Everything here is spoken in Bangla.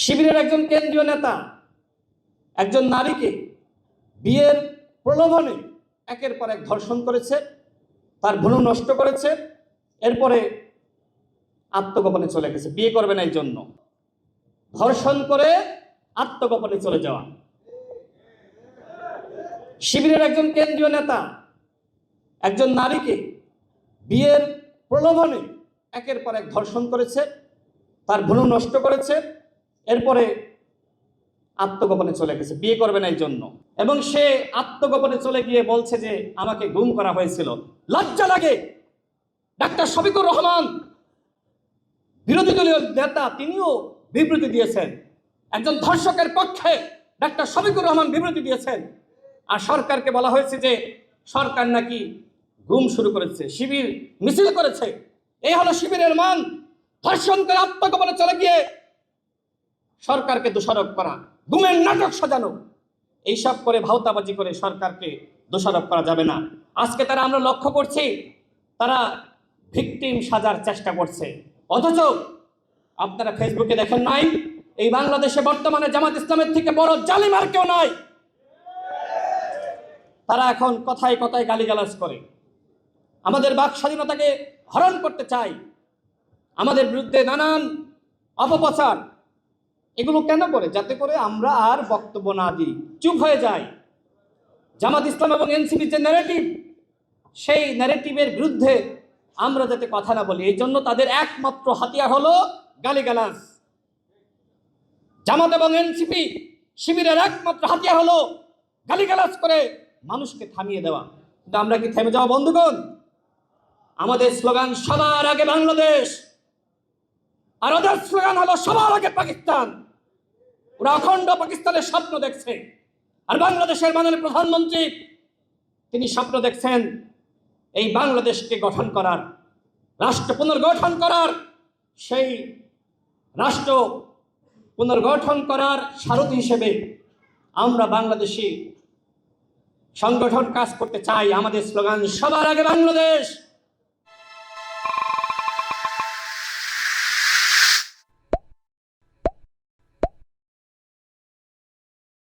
শিবিরের একজন কেন্দ্রীয় নেতা একজন নারীকে বিয়ের প্রলোভনে একের পর এক ধর্ষণ করেছে, তার ভ্রূণ নষ্ট করেছে, এরপরে আত্মগোপনে চলে গেছে। বিয়ে করবে না এই জন্য ধর্ষণ করে আত্মগোপনে চলে যাওয়া। শিবিরের একজন কেন্দ্রীয় নেতা একজন নারীকে বিয়ের প্রলোভনে একের পর এক ধর্ষণ করেছে, তার ভ্রূণ নষ্ট করেছে, এরপরে আত্মগোপনে চলে গেছে। বিয়ে করবে না এই জন্য, এবং সে আত্মগোপনে চলে গিয়ে বলছে যে আমাকে গুম করা হয়েছিল। লজ্জা লাগে। ডাক্তার শফিকুর রহমান বিরোধী দলীয় নেতা, তিনিও বিবৃতি দিয়েছেন। একজন ধর্ষকের পক্ষে ডাক্তার শফিকুর রহমান বিবৃতি দিয়েছেন। আর সরকারকে বলা হয়েছে যে সরকার নাকি গুম শুরু করেছে, শিবির মিছিল করেছে। এই হলো শিবিরের মান। ধর্ষণ করে আত্মগোপনে চলে গিয়ে সরকারকে দোষারোপ করা, গুমের নাটক সাজানো, এইসব করে ভাওতাবাজি করে সরকারকে দোষারোপ করা যাবে না। আজকে তারা, আমরা লক্ষ্য করছি, তারা ভিকটিম সাজার চেষ্টা করছে। অথচ আপনারা ফেসবুকে দেখেন নাই, এই বাংলাদেশে বর্তমানে জামাত ইসলামের থেকে বড় জালিম আর কেউ নাই। তারা এখন কথায় কথায় গালিগালাজ করে, আমাদের বাক স্বাধীনতাকে হরণ করতে চায়, আমাদের বিরুদ্ধে নানান অপপ্রচার। এগুলো কেন করে? যাতে করে আমরা আর বক্তব্য না দিই, চুপ হয়ে যাই। জামাত ইসলাম এবং এনসিপির যে ন্যারেটিভ, সেই ন্যারেটিভের বিরুদ্ধে আমরা যাতে কথা না বলি, এই জন্য তাদের একমাত্র হাতিয়ার হলো গালিগালাজ। জামাত এবং এনসিপি শিবিরের একমাত্র হাতিয়ার হলো গালিগালাজ করে মানুষকে থামিয়ে দেওয়া। কিন্তু আমরা কি থেমে যাওয়া বন্ধুগণ? আমাদের স্লোগান সবার আগে বাংলাদেশ, আর ওদের স্লোগান হলো সবার আগে পাকিস্তান। ওরা অখণ্ড পাকিস্তানের স্বপ্ন দেখছে, আর বাংলাদেশের মাননীয় প্রধানমন্ত্রী তিনি স্বপ্ন দেখছেন এই বাংলাদেশকে গঠন করার, রাষ্ট্র পুনর্গঠন করার। সেই রাষ্ট্র পুনর্গঠন করার সারথি হিসেবে আমরা বাংলাদেশি সংগঠন কাজ করতে চাই। আমাদের স্লোগান সবার আগে বাংলাদেশ।